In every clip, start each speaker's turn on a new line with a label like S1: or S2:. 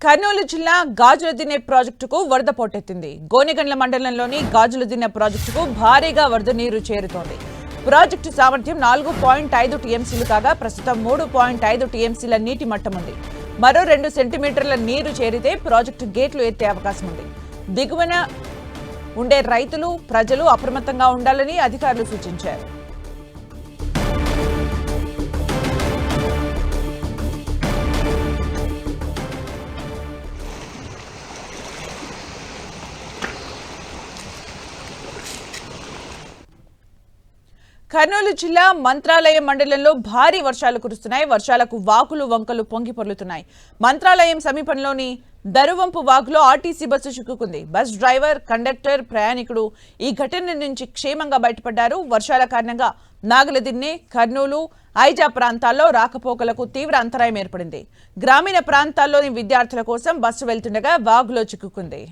S1: కర్నూలు జిల్లా గాజులదిన్నె ప్రాజెక్టుకు వరద పోటెత్తింది. గోనెగండ్ల మండలంలోని గాజులదిన్నె ప్రాజెక్టుకు భారీగా వరద నీరు చేరుతోంది. ప్రాజెక్టు సామర్థ్యం 4.5 టీఎంసీలు కాగా ప్రస్తుతం 3.5 టీఎంసీల నీటి మట్టం ఉంది. మరో 2 సెంటీమీటర్ల నీరు చేరితే ప్రాజెక్టు గేట్లు ఎత్తే అవకాశం ఉంది. దిగువన ఉండే రైతులు, ప్రజలు అప్రమత్తంగా ఉండాలని అధికారులు సూచించారు. కర్నూలు జిల్లా మంత్రాలయం మండలంలో భారీ వర్షాలు కురుస్తున్నాయి. వర్షాలకు వాగులు వంకలు పొంగి పొర్లుతున్నాయి. మంత్రాలయం సమీపంలోని దరువంపు వాగులో ఆర్టీసీ బస్సు చిక్కుకుంది. బస్ డ్రైవర్, కండక్టర్, ప్రయాణికుడు ఈ ఘటన నుంచి క్షేమంగా బయటపడ్డారు. వర్షాల కారణంగా నాగలదిన్నె, కర్నూలు, ఐజా ప్రాంతాల్లో రాకపోకలకు తీవ్ర అంతరాయం ఏర్పడింది. గ్రామీణ ప్రాంతాల్లోని విద్యార్థుల కోసం బస్సు వెళ్తుండగా వాగులో చిక్కుకుంది.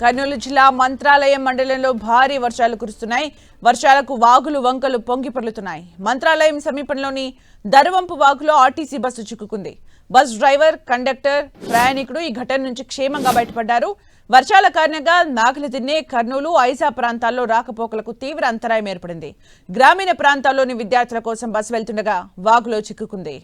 S1: కర్నూలు జిల్లా మంత్రాలయం మండలంలో భారీ వర్షాలు కురుస్తున్నాయి. వర్షాలకు వాగులు వంకలు పొంగి పొర్లుతున్నాయి. మంత్రాలయం సమీపంలోని దరువంపు వాగులో ఆర్టీసీ బస్సు చిక్కుకుంది. బస్ డ్రైవర్, కండక్టర్, ప్రయాణికుడు ఈ ఘటన నుంచి క్షేమంగా బయటపడ్డారు. వర్షాల కారణంగా నాగలదిన్నె, కర్నూలు, ఐజా ప్రాంతాల్లో రాకపోకలకు తీవ్ర అంతరాయం ఏర్పడింది. గ్రామీణ ప్రాంతాల్లోని విద్యార్థుల కోసం బస్సు వెళ్తుండగా వాగులో చిక్కుకుంది.